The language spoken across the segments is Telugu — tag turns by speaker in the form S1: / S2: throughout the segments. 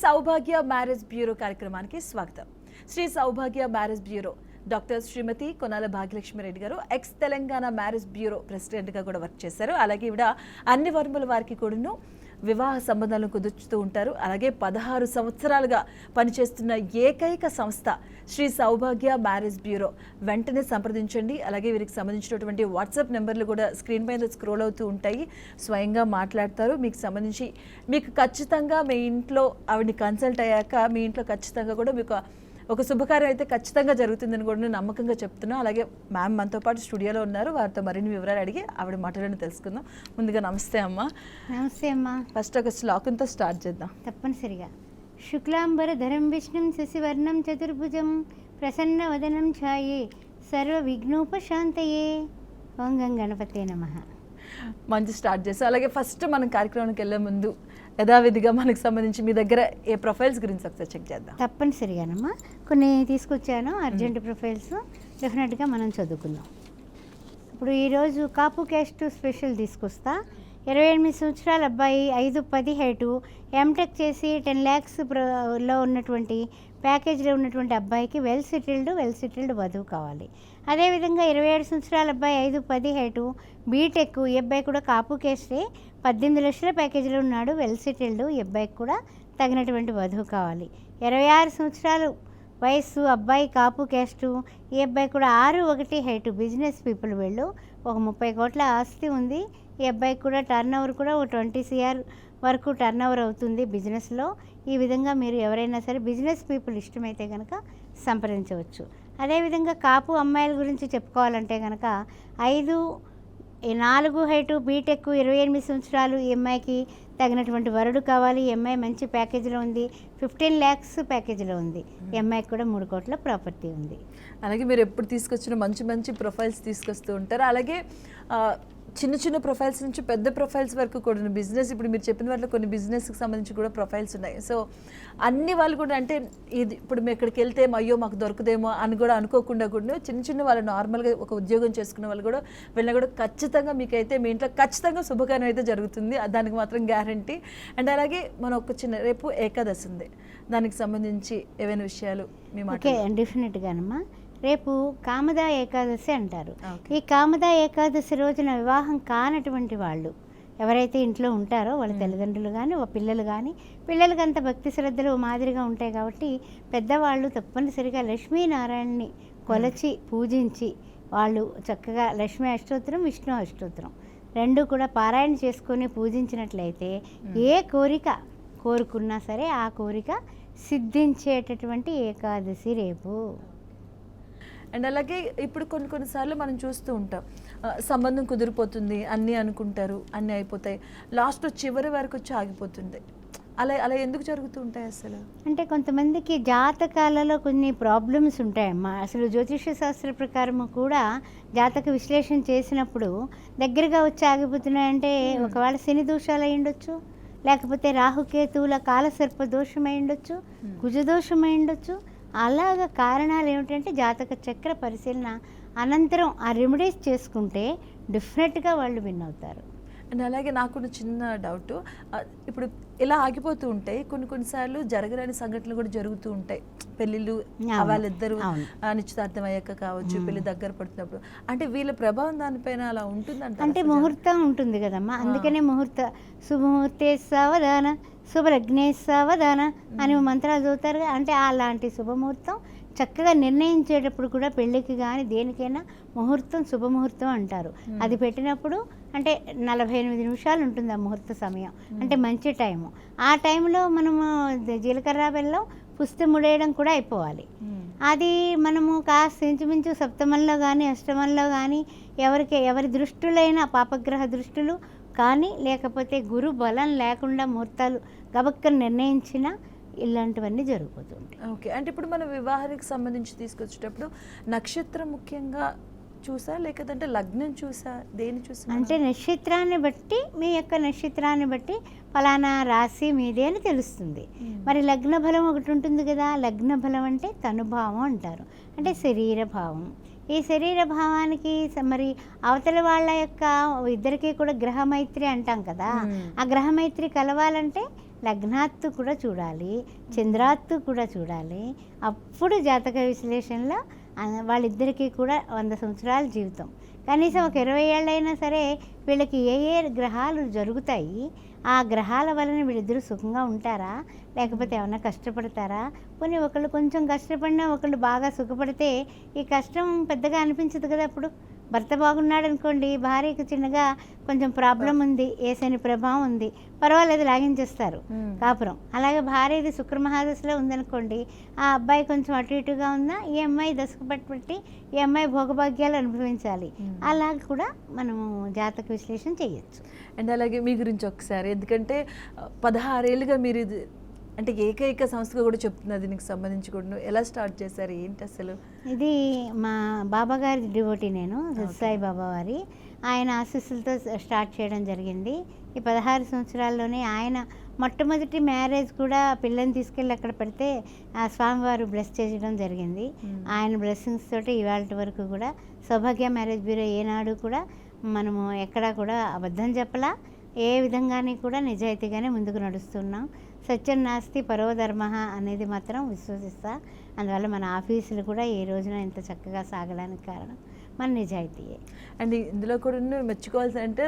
S1: సౌభాగ్య మ్యారేజ్ బ్యూరో కార్యక్రమానికి స్వాగతం. శ్రీ సౌభాగ్య మ్యారేజ్ బ్యూరో డాక్టర్ శ్రీమతి కొనాల భాగ్యలక్ష్మి రెడ్డి గారు ఎక్స్ తెలంగాణ మ్యారేజ్ బ్యూరో ప్రెసిడెంట్గా కూడా వర్క్ చేశారు. అలాగే ఈవిడ అన్ని వర్ముల వారికి కూడాను వివాహ సంబంధాలను కుదుర్చుతూ ఉంటారు. అలాగే 16 సంవత్సరాలుగా పనిచేస్తున్న ఏకైక సంస్థ శ్రీ సౌభాగ్య మ్యారేజ్ బ్యూరో. వెంటనే సంప్రదించండి. అలాగే వీరికి సంబంధించినటువంటి వాట్సాప్ నెంబర్లు కూడా స్క్రీన్ పైన స్క్రోల్ అవుతూ ఉంటాయి. స్వయంగా మాట్లాడతారు. మీకు సంబంధించి మీకు ఖచ్చితంగా మీ ఇంట్లో ఆవిడని కన్సల్ట్ అయ్యాక మీ ఇంట్లో ఖచ్చితంగా కూడా మీకు ఒక శుభకార్యం అయితే ఖచ్చితంగా జరుగుతుందని కూడా నేను నమ్మకంగా చెప్తున్నాను. అలాగే మ్యామ్ మనతో పాటు స్టూడియోలో ఉన్నారు. వారితో మరిన్ని వివరాలు అడిగి ఆవిడ మాటలను తెలుసుకుందాం. ముందుగా నమస్తే అమ్మ.
S2: నమస్తే అమ్మా.
S1: ఫస్ట్ ఒక శ్లోకంతో స్టార్ట్ చేద్దాం.
S2: తప్పనిసరిగా. శుక్లాంబరధరం విష్ణుం శశివర్ణం చతుర్భుజం ప్రసన్న వదనం ఛాయే సర్వ విఘ్నోపశాంతయే. ఓం గం గణపతే నమః.
S1: మంచి స్టార్ట్ చేస్తాం. అలాగే ఫస్ట్ మనం కార్యక్రమానికి వెళ్ళే ముందు యథావిధిగా మనకు సంబంధించి మీ దగ్గర ఏ ప్రొఫైల్స్ గురించి ఒకసారి చెక్ చేద్దాం.
S2: తప్పనిసరిగానమ్మా. కొన్ని తీసుకొచ్చాను అర్జెంట్ ప్రొఫైల్స్. డెఫినెట్గా మనం చదువుకుందాం. ఇప్పుడు ఈరోజు కాపు క్యాస్ట్ స్పెషల్ తీసుకొస్తా. 28 సంవత్సరాల అబ్బాయి, 5'10" హైటు, ఎంటెక్ చేసి 10 lakhs లో ఉన్నటువంటి ప్యాకేజ్లో ఉన్నటువంటి అబ్బాయికి వెల్ సెటిల్డ్ వధువు కావాలి. అదేవిధంగా 27 సంవత్సరాల అబ్బాయి, 5'10" హైటు, బీటెక్, ఈ అబ్బాయి కూడా కాపు కేస్టే, 18 లక్షల ప్యాకేజీలో ఉన్నాడు, వెల్ సెటిల్డ్, ఈ అబ్బాయికి కూడా తగినటువంటి వధువు కావాలి. 26 సంవత్సరాలు వయస్సు అబ్బాయి, కాపు క్యాస్టు, ఈ అబ్బాయి కూడా 6'1" హైటు, బిజినెస్ పీపుల్ వీళ్ళు, ఒక 30 కోట్ల ఆస్తి ఉంది. ఈ అబ్బాయికి కూడా టర్న్ ఓవర్ కూడా ఒక 20 CR వరకు టర్న్ ఓవర్ అవుతుంది బిజినెస్లో. ఈ విధంగా మీరు ఎవరైనా సరే బిజినెస్ పీపుల్ ఇష్టమైతే కనుక సంప్రదించవచ్చు. అదేవిధంగా కాపు అమ్మాయిల గురించి చెప్పుకోవాలంటే కనుక 5'4" హైటు, బీటెక్, 28 సంవత్సరాలు, ఈ అమ్మాయికి తగినటువంటి వరుడు కావాలి. ఈ అమ్మాయి మంచి ప్యాకేజీలో ఉంది, 15 lakhs ప్యాకేజీలో ఉంది. ఈ అమ్మాయికి కూడా 3 కోట్ల ప్రాపర్టీ ఉంది.
S1: అలాగే మీరు ఎప్పుడు తీసుకొచ్చిన మంచి ప్రొఫైల్స్ తీసుకొస్తూ ఉంటారు. అలాగే చిన్న ప్రొఫైల్స్ నుంచి పెద్ద ప్రొఫైల్స్ వరకు కూడా బిజినెస్, ఇప్పుడు మీరు చెప్పిన వాటిలో కొన్ని బిజినెస్కి సంబంధించి కూడా ప్రొఫైల్స్ ఉన్నాయి. సో అన్ని వాళ్ళు కూడా అంటే ఇది ఇప్పుడు మేము ఎక్కడికి వెళ్తే అయ్యో మాకు దొరకదేమో అని కూడా అనుకోకుండా కూడా చిన్న వాళ్ళు నార్మల్గా ఒక ఉద్యోగం చేసుకునే వాళ్ళు కూడా వెళ్ళినా కూడా ఖచ్చితంగా మీకైతే మీ ఇంట్లో ఖచ్చితంగా శుభకార్యం అయితే జరుగుతుంది, దానికి మాత్రం గ్యారంటీ. అండ్ అలాగే మనం ఒక రేపు ఏకాదశి ఉంది, దానికి సంబంధించి ఏవైనా విషయాలు మీ మాట?
S2: ఓకే, డెఫినెట్గానమ్మా. రేపు కామదా ఏకాదశి అంటారు. ఈ కామదా ఏకాదశి రోజున వివాహం కానటువంటి వాళ్ళు ఎవరైతే ఇంట్లో ఉంటారో వాళ్ళ తల్లిదండ్రులు కానీ పిల్లలు కానీ, పిల్లలకి అంత భక్తి శ్రద్ధలు మాదిరిగా ఉంటాయి కాబట్టి పెద్దవాళ్ళు తప్పనిసరిగా లక్ష్మీనారాయణని కొలచి పూజించి వాళ్ళు చక్కగా లక్ష్మీ అష్టోత్తరం, విష్ణు అష్టోత్తరం రెండు కూడా పారాయణ చేసుకొని పూజించినట్లయితే ఏ కోరిక కోరుకున్నా సరే ఆ కోరిక సిద్ధించేటటువంటి ఏకాదశి రేపు.
S1: అండ్ అలాగే ఇప్పుడు కొన్నిసార్లు మనం చూస్తూ ఉంటాం, సంబంధం కుదిరిపోతుంది, అన్నీ అనుకుంటారు, అన్నీ అయిపోతాయి, లాస్ట్ చివరి వరకు వచ్చి ఆగిపోతుంది. అలా ఎందుకు జరుగుతూ ఉంటాయి అసలు? అంటే
S2: కొంతమందికి జాతకాలలో కొన్ని ప్రాబ్లమ్స్ ఉంటాయమ్మా. అసలు జ్యోతిష శాస్త్ర ప్రకారం కూడా జాతక విశ్లేషణ చేసినప్పుడు దగ్గరగా వచ్చి ఆగిపోతున్నాయంటే ఒకవేళ శని దోషాలు అయి ఉండొచ్చు, లేకపోతే రాహుకేతువుల కాలసర్ప దోషం అయి ఉండొచ్చు, కుజదోషం అయి ఉండొచ్చు. అలాగ కారణాలు ఏమిటంటే జాతక చక్ర పరిశీలన అనంతరం ఆ రెమెడీస్ చేసుకుంటే డెఫినెట్గా వాళ్ళు విన్ అవుతారు.
S1: అండ్ అలాగే నాకు చిన్న డౌట్, ఇప్పుడు ఇలా ఆగిపోతూ ఉంటాయి, కొన్నిసార్లు జరగలేని సంఘటనలు కూడా జరుగుతూ ఉంటాయి. పెళ్ళిళ్ళు వాళ్ళిద్దరూ నిశ్చితార్థం అయ్యాక కావచ్చు, పెళ్లి దగ్గర పడుతున్నప్పుడు, అంటే వీళ్ళ ప్రభావం దానిపైన అలా ఉంటుందంట.
S2: అంటే ముహూర్తం ఉంటుంది కదమ్మా, అందుకనే ముహూర్త శుభముహూర్తే సావధాన శుభలగ్నే సావధాన అని మంత్రాలు చదువుతారు. అంటే అలాంటి శుభముహూర్తం చక్కగా నిర్ణయించేటప్పుడు కూడా పెళ్ళికి కానీ దేనికైనా ముహూర్తం శుభముహూర్తం అంటారు. అది పెట్టినప్పుడు అంటే 48 నిమిషాలు ఉంటుంది ఆ ముహూర్త సమయం, అంటే మంచి టైము. ఆ టైంలో మనము జీలకర్ర బెల్లం పుస్తి ముడేయడం కూడా అయిపోవాలి. అది మనము కాస్త ఇంచుమించు సప్తమంలో కానీ అష్టమంలో కానీ ఎవరి దృష్టులైనా పాపగ్రహ దృష్టులు కానీ లేకపోతే గురు బలం లేకుండా ముహూర్తాలు గబక్కన నిర్ణయించిన ఇలాంటివన్నీ జరుగుతుంటాయి.
S1: ఓకే, అంటే ఇప్పుడు మనం వివాహానికి సంబంధించి తీసుకొచ్చేటప్పుడు నక్షత్రం ముఖ్యంగా చూసా లేకపోతే లగ్నం చూసా, దేని చూసా?
S2: అంటే నక్షత్రాన్ని బట్టి మీ యొక్క నక్షత్రాన్ని బట్టి ఫలానా రాశి మీదే అని తెలుస్తుంది. మరి లగ్న బలం ఒకటి ఉంటుంది కదా, లగ్న బలం అంటే తనుభావం అంటారు, అంటే శరీర భావం. ఈ శరీర భావానికి మరి అవతల వాళ్ళ యొక్క ఇద్దరికీ కూడా గ్రహమైత్రి అంటాం కదా, ఆ గ్రహమైత్రి కలవాలంటే లగ్నాత్తు కూడా చూడాలి, చంద్రాత్తు కూడా చూడాలి. అప్పుడు జాతక విశ్లేషణలో వాళ్ళిద్దరికీ కూడా 100 సంవత్సరాల జీవితం. కనీసం ఒక 20 ఏళ్ళైనా సరే వీళ్ళకి ఏ ఏ గ్రహాలు జరుగుతాయి, ఆ గ్రహాల వలన వీళ్ళిద్దరూ సుఖంగా ఉంటారా, లేకపోతే ఏమన్నా కష్టపడతారా. పోనీ ఒకళ్ళు కొంచెం కష్టపడినా ఒకళ్ళు బాగా సుఖపడితే ఈ కష్టం పెద్దగా అనిపించదు కదా. అప్పుడు భర్త బాగున్నాడు అనుకోండి, భార్యకు చిన్నగా కొంచెం ప్రాబ్లం ఉంది, ఏ శని ప్రభావం ఉంది, పర్వాలేదు లాగించేస్తారు కాపురం. అలాగే భార్యది శుక్రమహాదశలో ఉందనుకోండి, ఆ అబ్బాయి కొంచెం అటు ఇటుగా ఉన్నా ఈ అమ్మాయి దశకు పట్టుబట్టి ఈ అమ్మాయి భోగభాగ్యాలు అనుభవించాలి. అలా కూడా మనము జాతక విశ్లేషణ చేయొచ్చు.
S1: అండ్ అలాగే మీ గురించి ఒకసారి, ఎందుకంటే 16 ఏళ్ళుగా మీరు ఇది అంటే ఏకైక సంస్థగా కూడా చెప్తున్నారు, దీనికి సంబంధించి కూడా ఎలా స్టార్ట్ చేశారు, ఏంటి అసలు?
S2: ఇది మా బాబా గారి డివోటీ, నేను సత్యసాయి బాబా వారి ఆయన ఆశీస్సులతో స్టార్ట్ చేయడం జరిగింది. ఈ 16 సంవత్సరాల్లోనే ఆయన మొట్టమొదటి మ్యారేజ్ కూడా పిల్లని తీసుకెళ్ళి అక్కడ పెడితే ఆ స్వామివారు బ్లెస్ చేయడం జరిగింది. ఆయన బ్లెస్సింగ్స్ తోటి ఇవాళ వరకు కూడా సౌభాగ్య మ్యారేజ్ బ్యూరో ఏనాడు కూడా మనము ఎక్కడా కూడా అబద్ధం చెప్పలా, ఏ విధంగానే కూడా నిజాయితీగానే ముందుకు నడుస్తున్నాం. సత్యం నాస్తి పరోధర్మ అనేది మాత్రం విశ్వసిస్తా. అందువల్ల మన ఆఫీసులు కూడా ఈ రోజున ఇంత చక్కగా సాగడానికి కారణం మన నిజాయితీయే.
S1: అండ్ ఇందులో కూడా మెచ్చుకోవాల్సి అంటే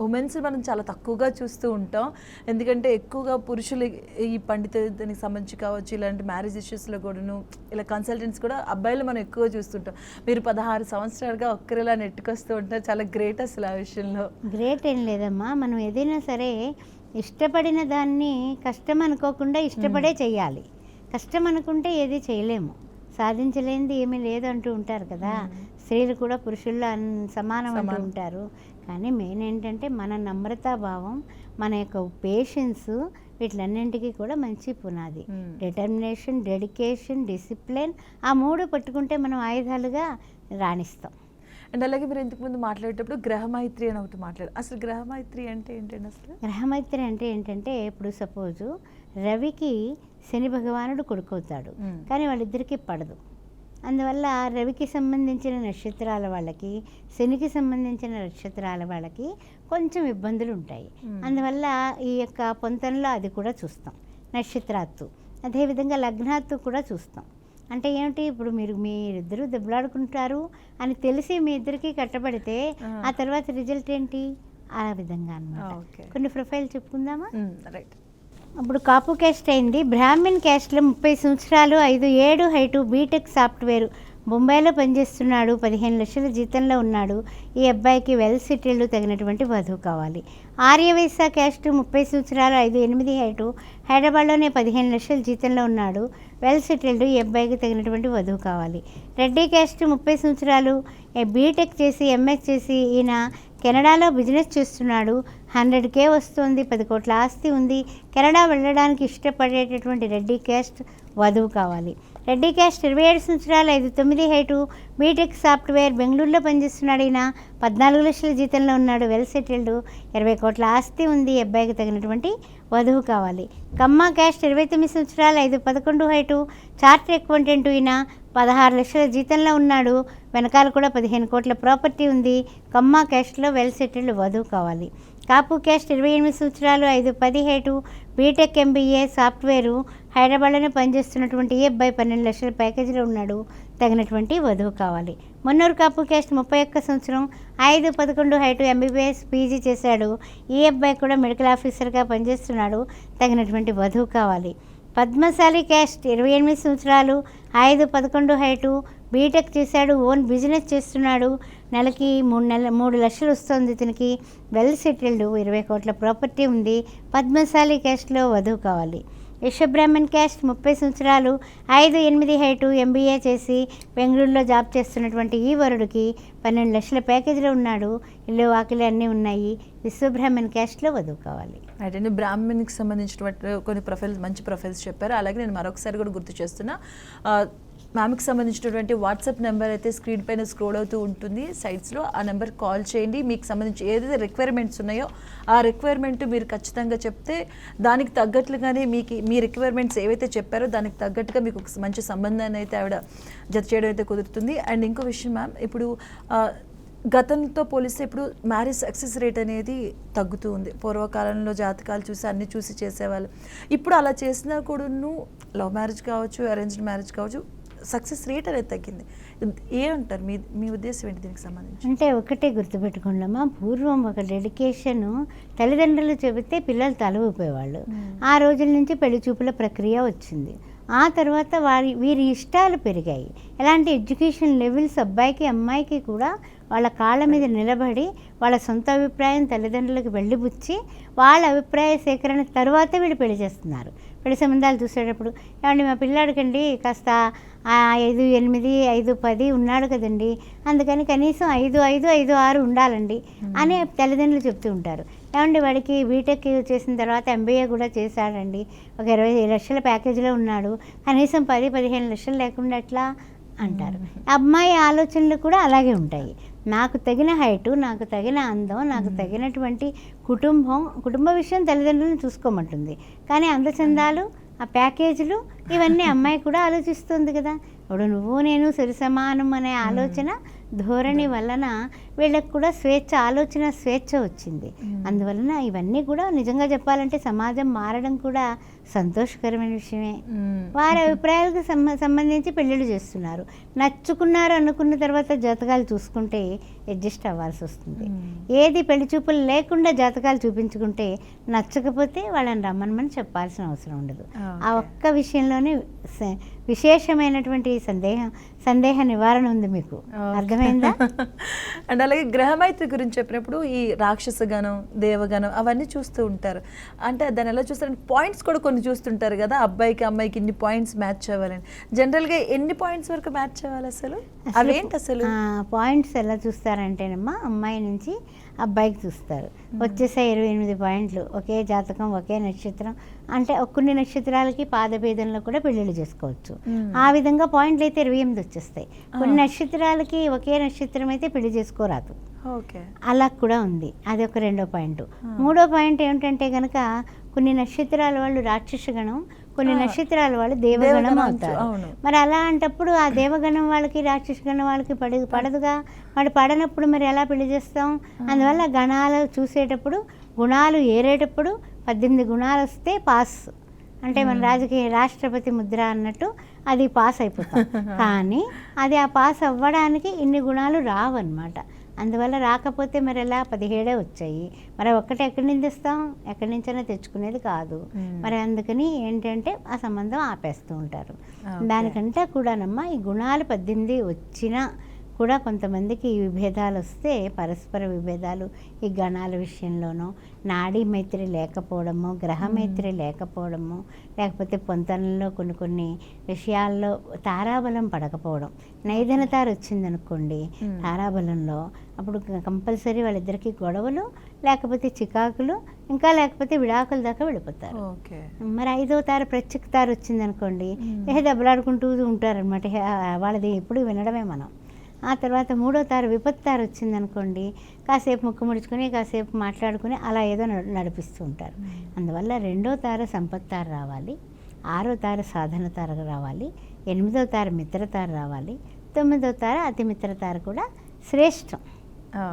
S1: ఉమెన్స్ మనం చాలా తక్కువగా చూస్తూ ఉంటాం, ఎందుకంటే ఎక్కువగా పురుషులు ఈ పండితానికి సంబంధించి కావచ్చు, ఇలాంటి మ్యారేజ్ ఇష్యూస్లో కూడాను ఇలా కన్సల్టెంట్స్ కూడా అబ్బాయిలు మనం ఎక్కువగా చూస్తుంటాం. మీరు 16 సంవత్సరాలుగా ఒక్కరిలా నెట్టుకొస్తూ ఉంటారు, చాలా గ్రేట్ అసలు. ఆ విషయంలో
S2: గ్రేట్ ఏం లేదమ్మా, మనం ఏదైనా సరే ఇష్టపడిన దాన్ని కష్టం అనుకోకుండా ఇష్టపడే చెయ్యాలి. కష్టం అనుకుంటే ఏది చేయలేము, సాధించలేనిది ఏమీ లేదు అంటూ ఉంటారు కదా. స్త్రీలు కూడా పురుషుల్లో సమానం అంటూ ఉంటారు. కానీ మెయిన్ ఏంటంటే మన నమ్రతాభావం, మన యొక్క పేషెన్స్, వీటిలన్నింటికి కూడా మంచి పునాది. డిటర్మినేషన్, డెడికేషన్, డిసిప్లిన్, ఆ 3 పట్టుకుంటే మనం ఆయుధాలుగా రాణిస్తాం.
S1: అండ్ అలాగే మీరు ఇంతకుముందు మాట్లాడేటప్పుడు గ్రహమైత్రి అని ఒకటి అసలు గ్రహమైత్రి అంటే ఏంటండి? అసలు
S2: గ్రహమైత్రి అంటే ఏంటంటే, ఇప్పుడు సపోజు రవికి శని భగవానుడు కొడుకవుతాడు, కానీ వాళ్ళిద్దరికీ పడదు. అందువల్ల రవికి సంబంధించిన నక్షత్రాల వాళ్ళకి, శనికి సంబంధించిన నక్షత్రాల వాళ్ళకి కొంచెం ఇబ్బందులు ఉంటాయి. అందువల్ల ఈ యొక్క పొంతనలో అది కూడా చూస్తాం, నక్షత్రాత్తు. అదేవిధంగా లగ్నాత్తు కూడా చూస్తాం. అంటే ఏమిటి, ఇప్పుడు మీరిద్దరూ దెబ్బలాడుకుంటారు అని తెలిసి మీ ఇద్దరికి కట్టబడితే ఆ తర్వాత రిజల్ట్ ఏంటి, ఆ విధంగా అన్నమాట. కొన్ని ప్రొఫైల్ చెప్పుకుందామా?
S1: రైట్.
S2: ఇప్పుడు కాపు క్యాస్ట్ అయింది. బ్రాహ్మణ్ క్యాస్ట్లో 30 సంవత్సరాలు, 5'7" హైటు, బీటెక్ సాఫ్ట్వేర్, బొంబాయిలో పనిచేస్తున్నాడు, 15 లక్షల జీతంలో ఉన్నాడు. ఈ అబ్బాయికి వెల్ సెటిల్డ్, తగినటువంటి వధువు కావాలి. ఆర్యవైశ్య క్యాస్ట్ 30 సంవత్సరాలు, 5'8" హైటు, హైదరాబాద్లోనే 15 లక్షల జీతంలో ఉన్నాడు, వెల్ సెటిల్డ్. ఈ అబ్బాయికి తగినటువంటి వధువు కావాలి. రెడ్డి క్యాస్ట్ 30 సంవత్సరాలు, బీటెక్ చేసి ఎంఎస్ చేసి ఈయన కెనడాలో బిజినెస్ చేస్తున్నాడు, 100K వస్తుంది, 10 కోట్ల ఆస్తి ఉంది. కెనడా వెళ్ళడానికి ఇష్టపడేటటువంటి రెడ్డి క్యాస్ట్ వధువు కావాలి. రెడ్డి క్యాస్ట్ 27 సంవత్సరాలు, 5'9" హైటు, బీటెక్ సాఫ్ట్వేర్, బెంగళూరులో పనిచేస్తున్నాడు. ఈయన 14 లక్షల జీతంలో ఉన్నాడు, వెల్ సెటిల్డ్, 20 కోట్ల ఆస్తి ఉంది. అబ్బాయికి తగినటువంటి వధువు కావాలి. కమ్మ క్యాస్ట్ 29 సంవత్సరాలు, 5'11" హైటు, చార్టర్ అకౌంటెంట్. ఈయన 16 లక్షల జీతంలో ఉన్నాడు, వెనకాల కూడా 15 కోట్ల ప్రాపర్టీ ఉంది. కమ్మ క్యాస్ట్లో వెల్ సెటిల్డ్ వధువు కావాలి. కాపు క్యాస్ట్ 28 సంవత్సరాలు, 5'10" హైటు, బీటెక్ ఎంబీఏ సాఫ్ట్వేరు, హైదరాబాద్లోనే పనిచేస్తున్నటువంటి ఈ అబ్బాయి 12 లక్షల ప్యాకేజీలో ఉన్నాడు, తగినటువంటి వధువు కావాలి. మున్నూరు కాపు క్యాస్ట్ 31 సంవత్సరం, 5'11" హైటు, ఎంబీబీఎస్ పీజీ చేశాడు. ఈ అబ్బాయి కూడా మెడికల్ ఆఫీసర్గా పనిచేస్తున్నాడు, తగినటువంటి వధువు కావాలి. పద్మశాలి క్యాస్ట్ 28 సంవత్సరాలు, 5'11" హైటు, బీటెక్ చేశాడు, ఓన్ బిజినెస్ చేస్తున్నాడు, నెలకి 3 లక్షలు వస్తుంది ఇతనికి, వెల్ సెటిల్డ్, 20 కోట్ల ప్రాపర్టీ ఉంది. పద్మశాలి క్యాస్ట్లో వధువు కావాలి. యశబ్రాహ్మణ్ క్యాస్ట్ 30 సంవత్సరాలు, 5'8" హైటు, ఎంబీఏ చేసి బెంగళూరులో జాబ్ చేస్తున్నటువంటి ఈ వరుడికి 12 లక్షల ప్యాకేజీలో ఉన్నాడు, ఇల్లు వాకిలి అన్నీ ఉన్నాయి. విశ్వబ్రాహ్మణ్ క్యాస్ట్లో వధువు కావాలి.
S1: అంటే బ్రాహ్మణ్కి సంబంధించినటువంటి కొన్ని ప్రొఫైల్స్, మంచి ప్రొఫైల్స్ చెప్పారు. అలాగే నేను మరొకసారి కూడా గుర్తు చేస్తున్నా, మ్యామ్కి సంబంధించినటువంటి వాట్సాప్ నెంబర్ అయితే స్క్రీన్ పైన స్క్రోల్ అవుతూ ఉంటుంది సైట్స్లో. ఆ నెంబర్ కాల్ చేయండి. మీకు సంబంధించి ఏదైతే రిక్వైర్మెంట్స్ ఉన్నాయో ఆ రిక్వైర్మెంట్ మీరు ఖచ్చితంగా చెప్తే దానికి తగ్గట్లుగానే మీ రిక్వైర్మెంట్స్ ఏవైతే చెప్పారో దానికి తగ్గట్టుగా మీకు ఒక మంచి సంబంధాన్ని అయితే ఆవిడ జత చేయడం అయితే కుదురుతుంది. అండ్ ఇంకో విషయం మ్యామ్, ఇప్పుడు గతంతో పోలిస్తే ఇప్పుడు మ్యారేజ్ సక్సెస్ రేట్ అనేది తగ్గుతూ ఉంది. పూర్వకాలంలో జాతకాలు చూసి అన్ని చూసి చేసేవాళ్ళు. ఇప్పుడు అలా చేసినా కూడాను లవ్ మ్యారేజ్ కావచ్చు, అరేంజ్డ్ మ్యారేజ్ కావచ్చు, సక్సెస్ రేట్ అనేది తగ్గింది. ఏమంటారు, మీ ఉద్దేశం ఏంటి దీనికి సంబంధించి?
S2: అంటే ఒకటే గుర్తుపెట్టుకోండమ్మా, పూర్వం ఒక డెడికేషను తల్లిదండ్రులు చెబితే పిల్లలు తల ఊపేవాళ్ళు. ఆ రోజుల నుంచి పెళ్లి చూపుల ప్రక్రియ వచ్చింది. ఆ తర్వాత వీరి ఇష్టాలు పెరిగాయి. ఎలాంటి ఎడ్యుకేషన్ లెవెల్స్ అబ్బాయికి అమ్మాయికి కూడా వాళ్ళ కాళ్ళ మీద నిలబడి వాళ్ళ సొంత అభిప్రాయం తల్లిదండ్రులకు వెళ్ళిపుచ్చి వాళ్ళ అభిప్రాయ సేకరణ తర్వాత వీళ్ళు పెళ్లి చేస్తున్నారు. పెళ్లి సంబంధాలు చూసేటప్పుడు ఏమండి మా పిల్లాడికండి కాస్త 5-8, 5-10 ఉన్నాడు కదండి, అందుకని కనీసం 5-5-5-6 ఉండాలండి అని తల్లిదండ్రులు చెప్తూ ఉంటారు. ఏమండి వాడికి బీటెక్ చేసిన తర్వాత MBA కూడా చేశాడండి, ఒక 20 లక్షల ప్యాకేజీలో ఉన్నాడు, కనీసం 10-15 లక్షలు లేకుండా ఎట్లా అంటారు. అమ్మాయి ఆలోచనలు కూడా అలాగే ఉంటాయి. నాకు తగిన హైటు, నాకు తగిన అందం, నాకు తగినటువంటి కుటుంబ విషయం తల్లిదండ్రులను చూసుకోమంటుంది. కానీ అందచందాలు, ఆ ప్యాకేజీలు ఇవన్నీ అమ్మాయి కూడా ఆలోచిస్తుంది కదా. ఇప్పుడు నువ్వు నేను సరి సమానం అనే ఆలోచన ధోరణి వలన వీళ్ళకి కూడా ఆలోచన స్వేచ్ఛ వచ్చింది. అందువలన ఇవన్నీ కూడా నిజంగా చెప్పాలంటే సమాజం మారడం కూడా సంతోషకరమైన విషయమే. వారి అభిప్రాయాలకు సంబంధించి పెళ్ళిళ్ళు చేస్తున్నారు. నచ్చుకున్నారు అనుకున్న తర్వాత జాతకాలు చూసుకుంటే అడ్జస్ట్ అవ్వాల్సి వస్తుంది. ఏది పెళ్లి చూపులు లేకుండా జాతకాలు చూపించుకుంటే నచ్చకపోతే వాళ్ళని రమ్మనమని చెప్పాల్సిన అవసరం ఉండదు. ఆ ఒక్క విషయంలోనే విశేషమైనటువంటి సందేహ నివారణ ఉంది మీకు. అర్థమైందా?
S1: అండ్ అలాగే గ్రహమైత్రి గురించి చెప్పినప్పుడు ఈ రాక్షస గణం, దేవగణం అవన్నీ చూస్తూ ఉంటారు. అంటే దాన్ని ఎలా చూస్తారంటే పాయింట్స్ కూడా కొన్ని చూస్తుంటారు కదా, అబ్బాయికి అమ్మాయికి ఇన్ని పాయింట్స్ మ్యాచ్ అవ్వాలని. జనరల్గా ఎన్ని పాయింట్స్ వరకు మ్యాచ్ అవ్వాలి అసలు? అవేంటి అసలు
S2: పాయింట్స్ ఎలా చూస్తారంటేనమ్మా, అమ్మాయి నుంచి అబ్బాయికి చూస్తారు. వచ్చేసాయి 28 పాయింట్లు, ఒకే జాతకం, ఒకే నక్షత్రం. అంటే కొన్ని నక్షత్రాలకి పాదభేదంలో కూడా పెళ్ళిళ్ళు చేసుకోవచ్చు. ఆ విధంగా పాయింట్లు అయితే 28 వచ్చేస్తాయి. కొన్ని నక్షత్రాలకి ఒకే నక్షత్రం అయితే పెళ్లి చేసుకోరాదు. అలా కూడా ఉంది. అది ఒక 2వ పాయింట్. 3వ పాయింట్ ఏమిటంటే కనుక కొన్ని నక్షత్రాల వాళ్ళు రాక్షస గణం, కొన్ని నక్షత్రాల వాళ్ళు దేవగణం అవుతారు. మరి అలాంటప్పుడు ఆ దేవగణం వాళ్ళకి రాక్షస గణం వాళ్ళకి పడదుగా. మరి పడనప్పుడు మరి ఎలా పెళ్లి చేస్తాం? అందువల్ల గణాలు చూసేటప్పుడు, గుణాలు ఏరేటప్పుడు 18 గుణాలు వస్తే పాస్. అంటే మన రాష్ట్రపతి ముద్ర అన్నట్టు అది పాస్ అయిపోతాం. కానీ అది ఆ పాస్ అవ్వడానికి ఇన్ని గుణాలు రావన్నమాట. అందువల్ల రాకపోతే మరి ఎలా 17 వచ్చాయి. మరి ఒక్కటి ఎక్కడి నుంచి తెస్తాం? ఎక్కడి నుంచైనా తెచ్చుకునేది కాదు. మరి అందుకని ఏంటంటే ఆ సంబంధం ఆపేస్తూ ఉంటారు. దానికంటే కూడానమ్మా ఈ గుణాలు 18 వచ్చినా కూడా కొంతమందికి ఈ విభేదాలు వస్తే, పరస్పర విభేదాలు ఈ గణాల విషయంలోనూ, నాడీ మైత్రి లేకపోవడము, గ్రహమైత్రి లేకపోవడము, లేకపోతే పొంతనలో కొన్ని విషయాల్లో తారాబలం పడకపోవడం. నైదన తార వచ్చిందనుకోండి తారాబలంలో, అప్పుడు కంపల్సరీ వాళ్ళిద్దరికీ గొడవలు, లేకపోతే చికాకులు, ఇంకా లేకపోతే విడాకుల దాకా వెళ్ళిపోతారు. మరి 5వ తార ప్రత్యేక తార వచ్చిందనుకోండి దెబ్బలాడుకుంటూ ఉంటారనమాట. వాళ్ళది ఎప్పుడు వినడమే మనం. ఆ తర్వాత 3వ తార విపత్తు తార వచ్చిందనుకోండి, కాసేపు ముక్కు ముడుచుకొని కాసేపు మాట్లాడుకుని అలా ఏదో నడిపిస్తూ ఉంటారు. అందువల్ల 2వ తార సంపత్ తార రావాలి, 6వ తార సాధన తార రావాలి, 8వ తార మిత్ర తార రావాలి, 9వ తార అతి మిత్ర తార కూడా శ్రేష్టం.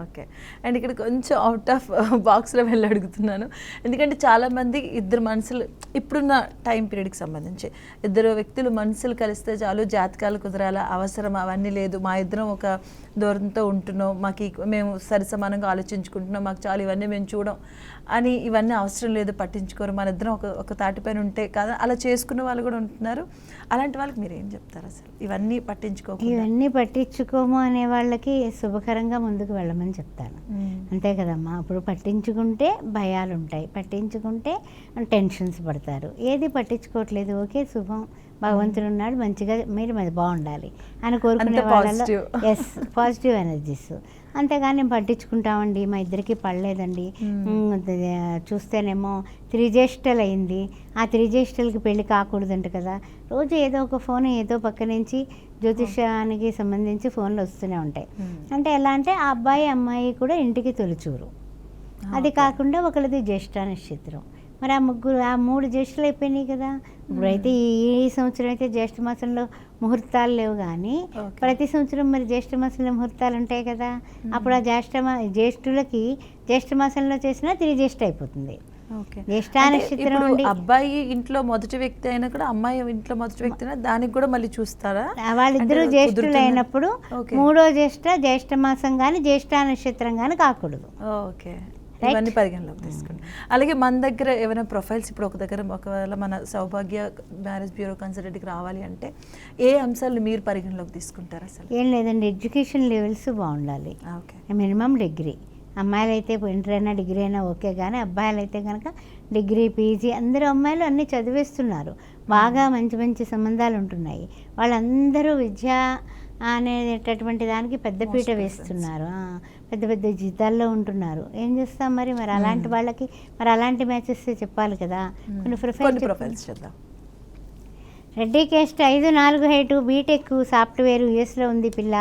S1: ఓకే. అండ్ ఇక్కడ కొంచెం అవుట్ ఆఫ్ బాక్స్లో వెళ్ళి అడుగుతున్నాను, ఎందుకంటే చాలామంది ఇద్దరు మనసులు ఇప్పుడున్న టైం పీరియడ్కి సంబంధించి ఇద్దరు వ్యక్తులు మనసులు కలిస్తే చాలు జాతకాలు కుదరాల అవసరం అవన్నీ లేదు, మా ఇద్దరం ఒక దూరంతో ఉంటున్నాం, మేము సరి సమానంగా ఆలోచించుకుంటున్నాం, మాకు చాలు ఇవన్నీ మేము చూడం అని, ఇవన్నీ అవసరం లేదు, పట్టించుకోరు, మన ఇద్దరం ఒక తాటిపైన ఉంటే కదా అలా చేసుకున్న వాళ్ళు కూడా ఉంటున్నారు. అలాంటి వాళ్ళకి మీరు ఏం చెప్తారు అసలు? ఇవన్నీ
S2: పట్టించుకోము అనే వాళ్ళకి శుభకరంగా ముందుకు వెళ్ళమని చెప్తాను. అంతే కదమ్మా. అప్పుడు పట్టించుకుంటే భయాలు ఉంటాయి, పట్టించుకుంటే టెన్షన్స్ పడతారు. ఏది పట్టించుకోవట్లేదు, ఓకే శుభం, భగవంతుడు ఉన్నాడు, మంచిగా మీరు బాగుండాలి అని కోరుకునే వాళ్ళలో పాజిటివ్ ఎనర్జీస్. అంతేగాని నేను పట్టించుకుంటామండి, మా ఇద్దరికి పడలేదండి, చూస్తేనేమో 3 జ్యేష్ఠలు అయింది, ఆ 3 జ్యేష్ఠలకి పెళ్లి కాకూడదంట కదా. రోజు ఏదో ఒక ఫోన్ ఏదో పక్క నుంచి జ్యోతిషానికి సంబంధించి ఫోన్లు వస్తూనే ఉంటాయి. అంటే ఎలా అంటే ఆ అబ్బాయి అమ్మాయి కూడా ఇంటికి తొలిచూరు. అది కాకుండా ఒకరిది జ్యేష్ఠ నక్షత్రం. మరి ఆ 3 జ్యేష్ఠలు అయిపోయినాయి కదా. ఇప్పుడైతే ఈ సంవత్సరం అయితే జ్యేష్ఠ మాసంలో ముహూర్తాలు లేవు. కానీ ప్రతి సంవత్సరం మరి జ్యేష్ఠ మాసంలో ముహూర్తాలు ఉంటాయి కదా, అప్పుడు ఆ జ్యేష్ఠులకి జ్యేష్ఠ మాసంలో చేసినా తిరిగి జ్యేష్ఠ అయిపోతుంది. జ్యేష్ఠ నక్షత్రం ఉండి
S1: అబ్బాయి ఇంట్లో మొదటి వ్యక్తి అయినా కూడా అమ్మాయి ఇంట్లో మొదటి వ్యక్తి అయినా దానికి కూడా మళ్ళీ చూస్తారా?
S2: వాళ్ళిద్దరూ జ్యేష్ఠులు అయినప్పుడు మూడో జ్యేష్ఠ మాసం కానీ జ్యేష్ఠ నక్షత్రం కానీ కాకూడదు.
S1: ఓకే, ఇవన్నీ పరిగణలోకి తీసుకోండి. అలాగే మన దగ్గర ఏమైనా ప్రొఫైల్స్ ఇప్పుడు ఒక దగ్గర ఒకవేళ మన సౌభాగ్య మ్యారేజ్ బ్యూరో కన్సల్టెంట్కి రావాలి అంటే ఏ అంశాలు మీరు పరిగణలోకి తీసుకుంటారు? అసలు
S2: ఏం లేదండి, ఎడ్యుకేషన్ లెవెల్స్ బాగుండాలి.
S1: Okay,
S2: minimum degree. అమ్మాయిలు అయితే ఇంటర్ అయినా డిగ్రీ అయినా ఓకే, కానీ అబ్బాయిలు అయితే కనుక డిగ్రీ పీజీ అందరూ అమ్మాయిలు అన్నీ చదివేస్తున్నారు. బాగా మంచి మంచి సంబంధాలు ఉంటున్నాయి. వాళ్ళందరూ విద్య అనేటటువంటి దానికి పెద్దపీట వేస్తున్నారు. పెద్ద పెద్ద జీతాల్లో ఉంటున్నారు. ఏం చేస్తాం మరి అలాంటి వాళ్ళకి అలాంటి మ్యాచెస్ చెప్పాలి కదా. కొన్ని ప్రొఫైల్స్ చేద్దాం. Reddy caste 5'4" height, BTech software, యూఎస్లో ఉంది పిల్ల,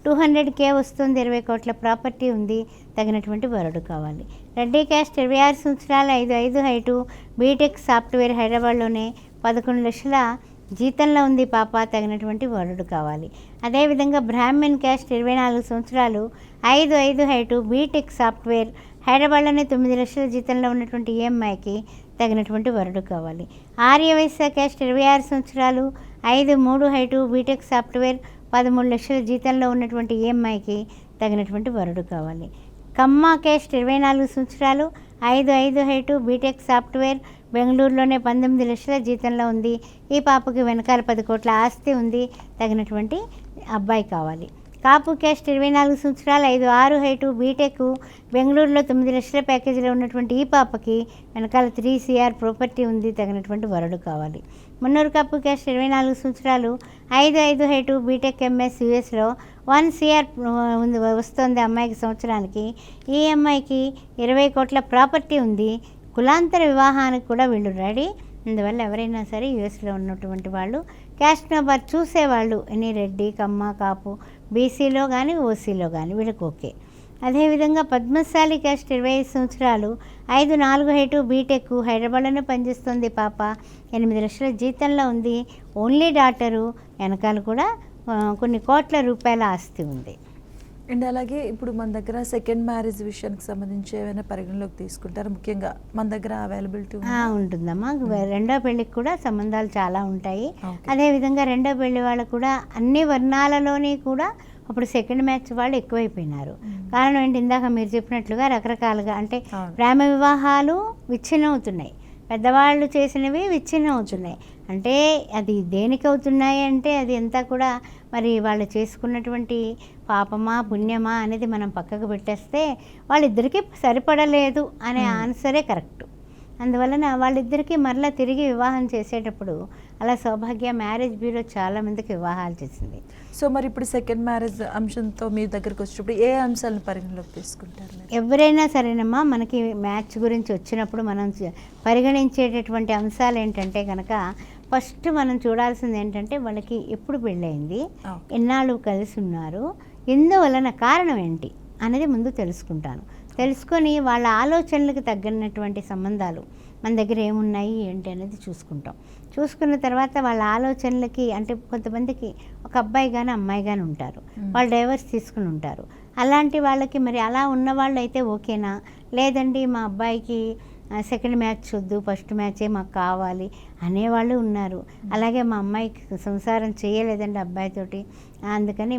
S2: 200K వస్తుంది, 20 కోట్ల ప్రాపర్టీ ఉంది, తగినటువంటి వరుడు కావాలి. రెడ్డి క్యాస్ట్ 26 సంవత్సరాలు, 5'5" హైటు, బీటెక్ సాఫ్ట్వేర్, హైదరాబాద్లోనే 11 లక్షల జీతంలో ఉంది పాప, తగినటువంటి వరుడు కావాలి. అదేవిధంగా బ్రాహ్మణ్ క్యాస్ట్ 24 సంవత్సరాలు, 5'5" హైటు, బీటెక్ సాఫ్ట్వేర్, హైదరాబాద్లోనే 9 లక్షల జీతంలో ఉన్నటువంటి ఈఎంఐకి తగినటువంటి వరుడు కావాలి. ఆర్యవైశ్య క్యాస్ట్ 26 సంవత్సరాలు, 5'3" హైటు, బీటెక్ సాఫ్ట్వేర్, 13 లక్షల జీతంలో ఉన్నటువంటి ఈఎంఐకి తగినటువంటి వరుడు కావాలి. కమ్మ క్యాస్ట్ 24 సంవత్సరాలు, 5'5" హైటు, బీటెక్ సాఫ్ట్వేర్, బెంగళూరులోనే 19 లక్షల జీతంలో ఉంది. ఈ పాపకి వెనకాల 10 కోట్ల ఆస్తి ఉంది, తగినటువంటి అబ్బాయి కావాలి. కాపు క్యాస్ట్ 24 సంవత్సరాలు, 5'6" హైటు, బీటెక్, బెంగళూరులో 9 లక్షల ప్యాకేజీలో ఉన్నటువంటి ఈ పాపకి వెనకాల 3 CR ప్రాపర్టీ ఉంది, తగినటువంటి వరుడు కావాలి. మున్నూరు కాపు క్యాస్ట్ 24 సంవత్సరాలు, 5'5" హైటు, బీటెక్ ఎంఎస్, యూఎస్లో 1 CR ఉంది వస్తుంది అమ్మాయికి సంవత్సరానికి. ఈ అమ్మాయికి 20 కోట్ల ప్రాపర్టీ ఉంది. కులాంతర వివాహానికి కూడా వీళ్ళు రెడీ. అందువల్ల ఎవరైనా సరే యూఎస్లో ఉన్నటువంటి వాళ్ళు క్యాస్ట్ నెంబర్ చూసేవాళ్ళు ఎనీ రెడ్డి, కమ్మ, కాపు, బీసీలో కానీ ఓసీలో కానీ వీళ్ళకి ఓకే. అదేవిధంగా పద్మశాలి క్యాస్ట్ 25 సంవత్సరాలు, 5'4" హైటు, బీటెక్, హైదరాబాద్లోనే పనిచేస్తుంది పాప, 8 లక్షల జీతంలో ఉంది, ఓన్లీ డాటరు, వెనకాల కూడా కొన్ని కోట్ల రూపాయల ఆస్తి ఉంది.
S1: అండ్ అలాగే ఇప్పుడు మన దగ్గర సెకండ్ మ్యారేజ్ విషయానికి సంబంధించి ఏమైనా పరిగణలోకి తీసుకుంటారు? ముఖ్యంగా మన దగ్గర అవైలబిలిటీ
S2: ఉంటుందమ్మా. రెండో పెళ్ళికి కూడా సంబంధాలు చాలా ఉంటాయి. అదేవిధంగా రెండో పెళ్లి వాళ్ళకు కూడా అన్ని వర్ణాలలోని కూడా అప్పుడు సెకండ్ మ్యాచ్ వాళ్ళు ఎక్కువైపోయినారు. కారణం ఏంటి, ఇందాక మీరు చెప్పినట్లుగా రకరకాలుగా అంటే ప్రేమ వివాహాలు విచ్ఛిన్నం అవుతున్నాయి, పెద్దవాళ్ళు చేసినవి విచ్ఛిన్నం అవుతున్నాయి. అంటే అది దేనికి అవుతున్నాయి అంటే అది అంతా కూడా మరి వాళ్ళు చేసుకున్నటువంటి పాపమా పుణ్యమా అనేది మనం పక్కకు పెట్టేస్తే వాళ్ళిద్దరికీ సరిపడలేదు అనే ఆన్సరే కరెక్ట్. అందువలన వాళ్ళిద్దరికీ మరలా తిరిగి వివాహం చేసేటప్పుడు అలా సౌభాగ్య మ్యారేజ్ బ్యూరో చాలా మందికి వివాహాలు చేసింది.
S1: సో మరి ఇప్పుడు సెకండ్ మ్యారేజ్ అంశంతో మీ దగ్గరికి వచ్చినప్పుడు ఏ అంశాలను పరిగణలోకి తీసుకుంటారు?
S2: ఎవరైనా సరేనమ్మా, మనకి మ్యాచ్ గురించి వచ్చినప్పుడు మనం పరిగణించేటటువంటి అంశాలు ఏంటంటే కనుక ఫస్ట్ మనం చూడాల్సింది ఏంటంటే వాళ్ళకి ఎప్పుడు పెళ్ళయింది, ఎన్నాళ్ళు కలిసి ఉన్నారు, ఎందువలన కారణం ఏంటి అనేది ముందు తెలుసుకొని వాళ్ళ ఆలోచనలకు తగ్గినటువంటి సంబంధాలు మన దగ్గర ఏమున్నాయి ఏంటి అనేది చూసుకున్న తర్వాత వాళ్ళ ఆలోచనలకి అంటే కొంతమందికి ఒక అబ్బాయి కానీ అమ్మాయి కానీ ఉంటారు, వాళ్ళు డైవర్స్ తీసుకుని ఉంటారు. అలాంటి వాళ్ళకి మరి అలా ఉన్న వాళ్ళు అయితే ఓకేనా, లేదండి మా అబ్బాయికి సెకండ్ మ్యాచ్ వద్దు, ఫస్ట్ మ్యాచే మాకు కావాలి అనేవాళ్ళు ఉన్నారు. అలాగే మా అమ్మాయికి సంసారం చేయలేదండి అబ్బాయితోటి, అందుకని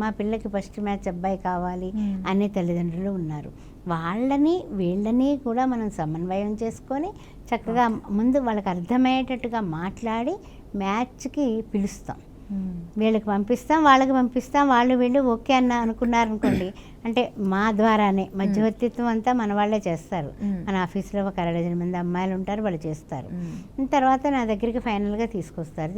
S2: మా పిల్లకి ఫస్ట్ మ్యాచ్ అబ్బాయి కావాలి అనే తల్లిదండ్రులు ఉన్నారు. వీళ్ళని కూడా మనం సమన్వయం చేసుకొని చక్కగా ముందు వాళ్ళకి అర్థమయ్యేటట్టుగా మాట్లాడి మ్యాచ్కి పిలుస్తాం. వీళ్ళకి పంపిస్తాం, వాళ్ళకి పంపిస్తాం, వీళ్ళు ఓకే అనుకున్నారనుకోండి, అంటే మా ద్వారానే మధ్యవర్తిత్వం అంతా మన వాళ్ళే చేస్తారు. మన ఆఫీస్లో ఒక 60 మంది అమ్మాయిలు ఉంటారు, వాళ్ళు చేస్తారు. తర్వాత నా దగ్గరికి ఫైనల్గా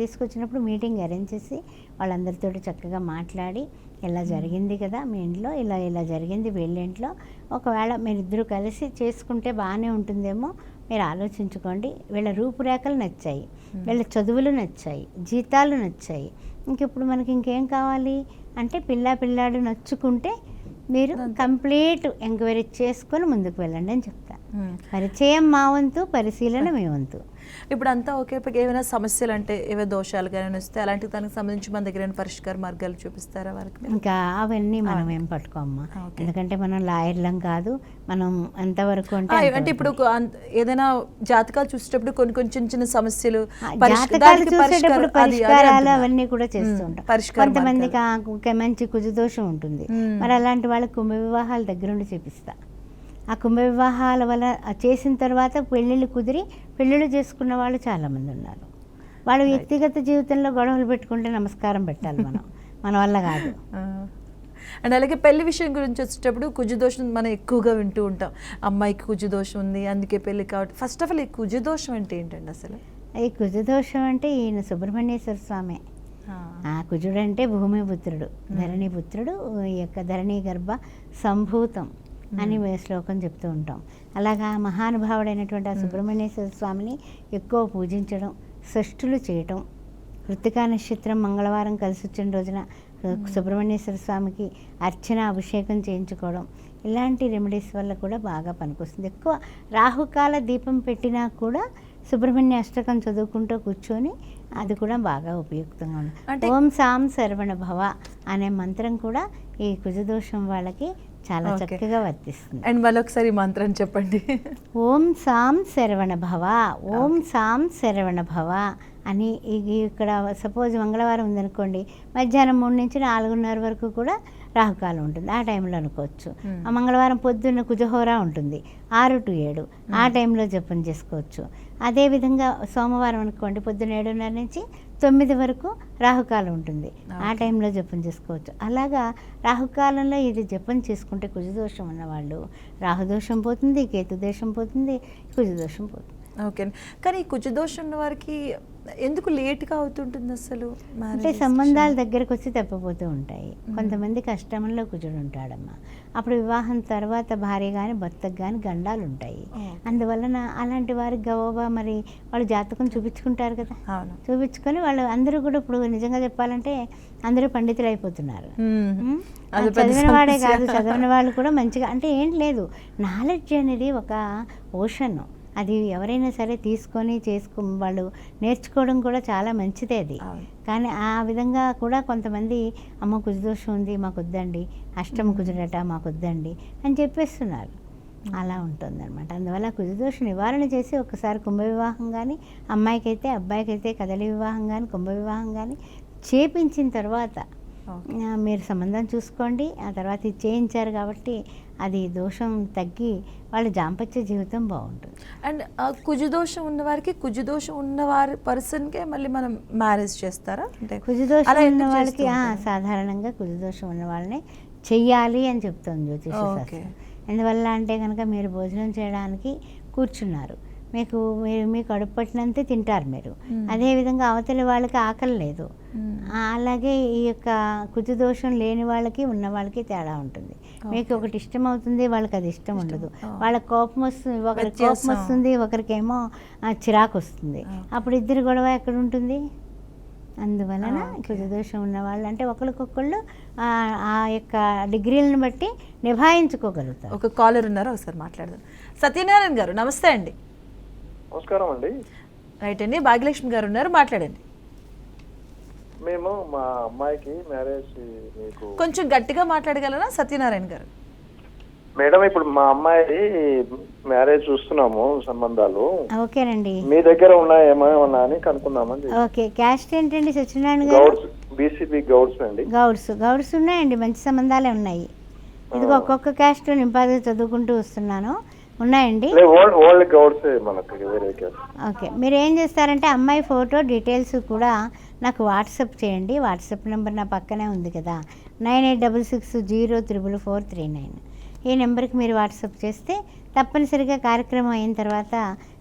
S2: తీసుకొచ్చినప్పుడు మీటింగ్ అరేంజ్ చేసి వాళ్ళందరితో చక్కగా మాట్లాడి ఇలా జరిగింది కదా మీ ఇంట్లో, ఇలా జరిగింది వీళ్ళ ఇంట్లో, ఒకవేళ మీరిద్దరూ కలిసి చేసుకుంటే బాగానే ఉంటుందేమో మీరు ఆలోచించుకోండి. వీళ్ళ రూపురేఖలు నచ్చాయి, వీళ్ళ చదువులు నచ్చాయి, జీతాలు నచ్చాయి, ఇంకిప్పుడు మనకి ఇంకేం కావాలి అంటే పిల్లాడు నచ్చుకుంటే మీరు కంప్లీట్ ఎంక్వైరీ చేసుకొని ముందుకు వెళ్ళండి అని చెప్తా. పరిచయం మా వంతు, పరిశీలన మీ వంతు.
S1: ఇప్పుడు అంతా ఓకే, ఇప్పుడు ఏమైనా సమస్యలు అంటే ఏవో దోషాలు కానీ వస్తే అలాంటి దానికి సంబంధించి మన దగ్గర ఏమైనా పరిష్కార మార్గాలు చూపిస్తారా వారికి మీరు?
S2: ఇంకా అవన్నీ మనం ఏం పట్టుకోమ్మా, ఎందుకంటే మనం లాయర్లం కాదు, మనం ఎంతవరకు అంటే
S1: అంటే ఇప్పుడు ఏదైనా జాతకాలు చూసేటప్పుడు కొన్ని కొన్ని చిన్న చిన్న సమస్యలు
S2: జాతకాలు చూసేటప్పుడు పరిష్కారాలు అవన్నీ కూడా చేస్తూ ఉంటాం. కొంతమందికి మంచి కుజదోషం ఉంటుంది, మరి అలాంటి వాళ్ళకి కుంభ వివాహాల దగ్గరుండి చేపిస్తా. ఆ కుంభ వివాహాల వల్ల చేసిన తర్వాత పెళ్ళిళ్ళు కుదిరి పెళ్ళిళ్ళు చేసుకున్న వాళ్ళు చాలామంది ఉన్నారు. వాళ్ళు వ్యక్తిగత జీవితంలో గొడవలు పెట్టుకుంటే నమస్కారం పెట్టాలి మనం, మన వల్ల కాదు.
S1: అండ్ అలాగే పెళ్లి విషయం గురించి వచ్చేటప్పుడు కుజదోషం మనం ఎక్కువగా వింటూ ఉంటాం, అమ్మాయికి కుజదోషం ఉంది అందుకే పెళ్లి కాబట్టి. ఫస్ట్ ఆఫ్ ఆల్ ఈ కుజదోషం అంటే ఏంటండి అసలు?
S2: ఈ కుజదోషం అంటే ఈయన సుబ్రహ్మణ్యేశ్వర స్వామి. ఆ కుజుడు అంటే భూమిపుత్రుడు, ధరణిపుత్రుడు, ఈ యొక్క ధరణి గర్భ సంభూతం అని శ్లోకం చెప్తూ ఉంటాం. అలాగా మహానుభావుడైనటువంటి ఆ సుబ్రహ్మణ్యేశ్వర స్వామిని ఎక్కువ పూజించడం, షష్ఠులు చేయటం, కృత్తికా నక్షత్రం మంగళవారం కలిసి వచ్చిన రోజున సుబ్రహ్మణ్యేశ్వర స్వామికి అర్చన అభిషేకం చేయించుకోవడం, ఇలాంటి రెమెడీస్ వల్ల కూడా బాగా పనికొస్తుంది. ఎక్కువ రాహుకాల దీపం పెట్టినా కూడా సుబ్రహ్మణ్య అష్టకం చదువుకుంటూ కూర్చొని అది కూడా బాగా ఉపయుక్తంగా ఉంటుంది. ఓం సాం శరవణ భవ అనే మంత్రం కూడా ఈ కుజదోషం వాళ్ళకి చాలా చక్కగా వర్తిస్తుంది.
S1: అండ్ మళ్ళీ ఒకసారి మంత్రం చెప్పండి.
S2: ఓం సాం శరవణ భవ, ఓం సాం శరవణ భవ అని. ఇక్కడ సపోజ్ మంగళవారం ఉందనుకోండి, మధ్యాహ్నం 3 నుంచి 4:30 వరకు కూడా రాహుకాలం ఉంటుంది, ఆ టైంలో అనుకోవచ్చు. ఆ మంగళవారం పొద్దున్న కుజహోరా ఉంటుంది 6 to 7, ఆ టైంలో జపం చేసుకోవచ్చు. అదేవిధంగా సోమవారం అనుకోండి, పొద్దున్న 7:30 నుంచి 9 వరకు రాహుకాలం ఉంటుంది, ఆ టైంలో జపం చేసుకోవచ్చు. అలాగా రాహుకాలంలో ఇది జపం చేసుకుంటే కుజదోషం ఉన్నవాళ్ళు రాహుదోషం పోతుంది, కేతుదోషం పోతుంది, కుజదోషం పోతుంది.
S1: ఓకే, కానీ ఈ కుజదోషం ఉన్న వారికి ఎందుకు లేట్గా అవుతుంటుంది అసలు?
S2: అంటే సంబంధాల దగ్గరకు వచ్చి తప్పిపోతూ ఉంటాయి. కొంతమందికి అష్టమంలో కుజుడు ఉంటాడమ్మా, అప్పుడు వివాహం తర్వాత భార్య కానీ భర్తకు కానీ గండాలు ఉంటాయి. అందువలన అలాంటి వారికి గవోబా మరి వాళ్ళు జాతకం చూపించుకుంటారు కదా, చూపించుకొని వాళ్ళు అందరూ కూడా ఇప్పుడు నిజంగా చెప్పాలంటే అందరూ పండితులు అయిపోతున్నారు. చదివిన వాడే కాదు, చదివిన వాళ్ళు కూడా మంచిగా, అంటే ఏం లేదు, నాలెడ్జ్ అనేది ఒక ఓషన్, అది ఎవరైనా సరే తీసుకొని వాళ్ళు నేర్చుకోవడం కూడా చాలా మంచిదే అది. కానీ ఆ విధంగా కూడా కొంతమంది అమ్మ కుజదోషం ఉంది మాకు వద్దండి, అష్టమ కుజుడట మాకు వద్దండి అని చెప్పేస్తున్నారు. అలా ఉంటుందన్నమాట. అందువల్ల కుజదోష నివారణ చేసి ఒకసారి కుంభ వివాహం కానీ, అమ్మాయికైతే అబ్బాయికైతే కదలి వివాహం కానీ కుంభ వివాహం కానీ చేపించిన తర్వాత మీరు సంబంధం చూసుకోండి. ఆ తర్వాత ఇది చేయించారు కాబట్టి అది దోషం తగ్గి వాళ్ళ దాంపత్య జీవితం బాగుంటుంది.
S1: అండ్ కుజదోషం ఉన్న వారికి, కుజదోషం ఉన్న వారి పర్సన్కే మళ్ళీ మనం మ్యారేజ్ చేస్తారా? అంటే
S2: కుజదోషం ఉన్న వాళ్ళకి సాధారణంగా కుజదోషం ఉన్న వాళ్ళని చెయ్యాలి అని చెప్తుంది జ్యోతిష శాస్త్రం. ఎందువల్ల అంటే కనుక మీరు భోజనం చేయడానికి కూర్చున్నారు, మీకు కడుపు పట్టినంతే తింటారు మీరు, అదేవిధంగా అవతలి వాళ్ళకి ఆకలి లేదు. అలాగే ఈ యొక్క కుజదోషం లేని వాళ్ళకి ఉన్న వాళ్ళకి తేడా ఉంటుంది. మీకు ఒకటి ఇష్టం అవుతుంది, వాళ్ళకి అది ఇష్టం ఉండదు. వాళ్ళ కోపం వస్తుంది, ఒకరికి కోపం వస్తుంది, ఒకరికేమో చిరాకు వస్తుంది. అప్పుడు ఇద్దరు గొడవ ఎక్కడ ఉంటుంది? అందువలన కుజదోషం ఉన్న వాళ్ళు అంటే ఒకరికొకళ్ళు ఆ యొక్క డిగ్రీలను బట్టి నిభాయించుకోగలుగుతారు.
S1: ఒక కాలర్ ఉన్నారు, ఒకసారి మాట్లాడదాం. సత్యనారాయణ గారు నమస్తే అండి.
S3: నమస్కారం అండి.
S1: రైట్ అండి, భాగ్యలక్ష్మి గారు ఉన్నారు, మాట్లాడండి.
S3: మేము మా అమ్మాయికి మ్యారేజ్, మీకు
S1: కొంచెం గట్టిగా మాట్లాడగలరా సత్యనారాయణ గారు?
S3: మేడం, ఇప్పుడు మా అమ్మాయి మ్యారేజ్ చూస్తున్నాము, సంబంధాలు.
S2: ఓకేనండి,
S3: మీ దగ్గర ఉన్నాయేమన్నా అని కనుక్కుందామని.
S2: ఓకే, క్యాస్ట్ ఏంటండి సత్యనారాయణ గారు?
S3: గౌడ్స్, బీసీబీ గౌడ్స్ అండి.
S2: గౌడ్స్ ఉన్నాయండి, మంచి సంబంధాలే ఉన్నాయి. ఇదిగో ఒక్కొక్క క్యాస్ట్ నింపాది చదువుకుంటూ వస్తున్నాను, ఉన్నాయండి.
S3: ఓల్డ్ గౌడ్స్ మనకి వేరే క్యాస్ట్.
S2: ఓకే, మీరు ఏం చేస్తారంటే అమ్మాయి ఫోటో డీటెయిల్స్ కూడా నాకు వాట్సాప్ చేయండి. వాట్సాప్ నెంబర్ నా పక్కనే ఉంది కదా, 9866034439. ఈ నెంబర్కి మీరు వాట్సాప్ చేస్తే తప్పనిసరిగా కార్యక్రమం అయిన తర్వాత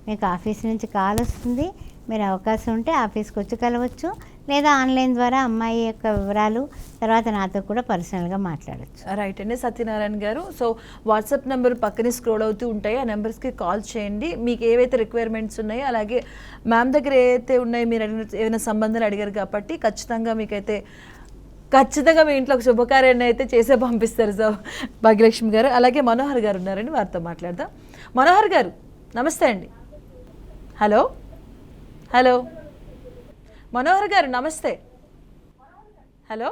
S2: మీకు ఆఫీస్ నుంచి కాల్ వస్తుంది. మీరు అవకాశం ఉంటే ఆఫీస్కి వచ్చి కలవచ్చు, లేదా ఆన్లైన్ ద్వారా అమ్మాయి యొక్క వివరాలు తర్వాత నాతో కూడా పర్సనల్గా మాట్లాడచ్చు.
S1: రైట్ అండి సత్యనారాయణ గారు. సో వాట్సాప్ నెంబర్ పక్కనే స్క్రోల్ అవుతూ ఉంటాయి, ఆ నెంబర్స్కి కాల్ చేయండి. మీకు ఏవైతే రిక్వైర్మెంట్స్ ఉన్నాయో, అలాగే మ్యామ్ దగ్గర ఏవైతే ఉన్నాయో, మీరు ఏమైనా సంబంధాలు అడిగారు కాబట్టి ఖచ్చితంగా మీ ఇంట్లో ఒక శుభకార్యాన్ని అయితే చేసే పంపిస్తారు. సో భాగ్యలక్ష్మి గారు, అలాగే మనోహర్ గారు ఉన్నారండి, వారితో మాట్లాడదాం. మనోహర్ గారు నమస్తే అండి. హలో హలో మనోహర్ గారు నమస్తే. హలో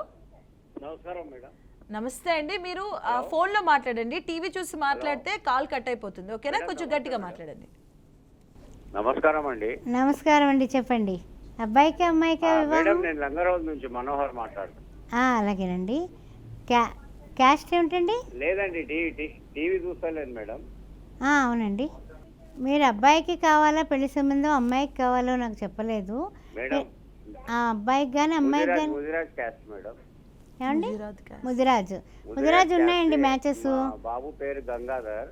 S4: నమస్కారం మేడం.
S1: నమస్తే అండి. మీరు ఫోన్లో మాట్లాడండి, టీవీ చూసి మాట్లాడితే కాల్ కట్ అయిపోతుంది. ఓకేనా, కొంచెం గట్టిగా మాట్లాడండి.
S4: నమస్కారం అండి.
S2: నమస్కారం అండి, చెప్పండి. అబ్బాయికి అమ్మాయికి
S4: మేడం,
S2: వివాహం?
S4: నేను లంగరోడ్ నుంచి మనోహర్ మాట్లాడుతున్నాను.
S2: అలాగేనండి. క్యాస్ట్ ఏమిటండి?
S4: లేదండి, టీవీ చూస్తలేదు మేడం.
S2: అవునండి. మీరు అబ్బాయికి కావాలా పెళ్లి సంబంధం, అమ్మాయికి కావాలో నాకు చెప్పలేదు.
S4: మేడం
S2: అబ్బాయికి కానీ అమ్మాయికి కానీ
S4: ముదిరాజ్ క్యాస్ట్ మేడం.
S2: ఏమండి?
S1: ముదిరాజ్ క్యాస్ట్.
S2: ముదిరాజు ఉన్నాయండి మ్యాచెస్.
S4: మా బాబు పేరు గంగాధర్,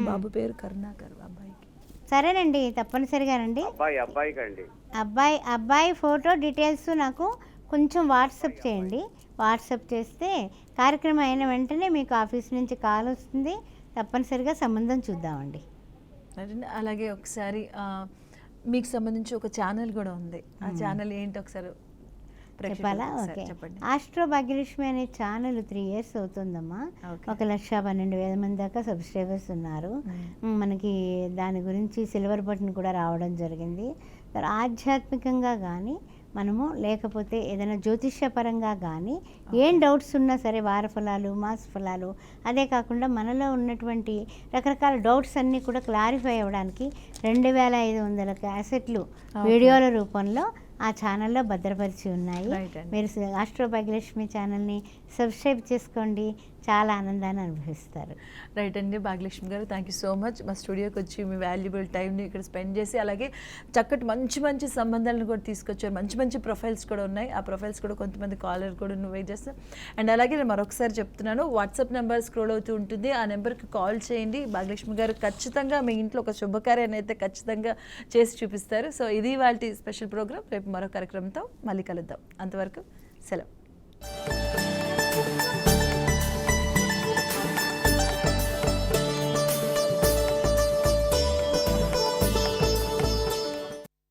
S1: బాబు పేరు కరుణాకర్. అబ్బాయికి
S2: సరేనండి, తప్పనిసరిగానండి.
S4: అబ్బాయికి అండి.
S2: అబ్బాయి ఫోటో డీటెయిల్స్ నాకు కొంచెం వాట్సాప్ చేయండి. వాట్సాప్ చేస్తే కార్యక్రమం అయిన వెంటనే మీకు ఆఫీస్ నుంచి కాల్ వస్తుంది. తప్పనిసరిగా సంబంధం చూద్దామండి.
S1: అలాగే ఒకసారి మీకు సంబంధించి ఒక ఛానల్ కూడా ఉంది. ఆ ఛానల్ ఏంటి ఒకసారి
S2: చెప్పాలా? ఓకే. ఆస్ట్రో భాగ్యలక్ష్మి అనే ఛానల్ 3 years అవుతుందమ్మా. 1,12,000 మంది దాకా సబ్స్క్రైబర్స్ ఉన్నారు. మనకి దాని గురించి సిల్వర్ బటన్ కూడా రావడం జరిగింది. ఆధ్యాత్మికంగా కానీ మనము లేకపోతే ఏదైనా జ్యోతిష్యపరంగా కానీ ఏం డౌట్స్ ఉన్నా సరే, వార ఫలాలు, మాస ఫలాలు, అదే కాకుండా మనలో ఉన్నటువంటి రకరకాల డౌట్స్ అన్నీ కూడా క్లారిఫై అవ్వడానికి 2,500 క్యాసెట్లు వీడియోల రూపంలో ఆ ఛానల్లో భద్రపరిచి ఉన్నాయి. మీరు ఆస్ట్రో భాగ్యలక్ష్మి ఛానల్ని సబ్స్క్రైబ్ చేసుకోండి, చాలా ఆనందాన్ని అనుభవిస్తారు.
S1: రైట్ అండి. భాగ్యలక్ష్మి గారు, థ్యాంక్ యూ సో మచ్. మా స్టూడియోకి వచ్చి మీ వాల్యుబుల్ టైంని ఇక్కడ స్పెండ్ చేసి, అలాగే చక్కటి మంచి సంబంధాలను కూడా తీసుకొచ్చారు. మంచి ప్రొఫైల్స్ కూడా ఉన్నాయి. ఆ ప్రొఫైల్స్ కూడా కొంతమంది కాలర్ కూడా వెయిట్ చేస్తారు. అండ్ అలాగే నేను మరొకసారి చెప్తున్నాను, వాట్సాప్ నెంబర్ స్క్రోల్ అవుతూ ఉంటుంది. ఆ నెంబర్కి కాల్ చేయండి. భాగ్యలక్ష్మి గారు ఖచ్చితంగా మీ ఇంట్లో ఒక శుభకార్యాన్ని అయితే ఖచ్చితంగా చేసి చూపిస్తారు. సో ఇది వాళ్ళ స్పెషల్ ప్రోగ్రామ్. రేపు మరో కార్యక్రమంతో మళ్ళీ కలుద్దాం. అంతవరకు సెలవు.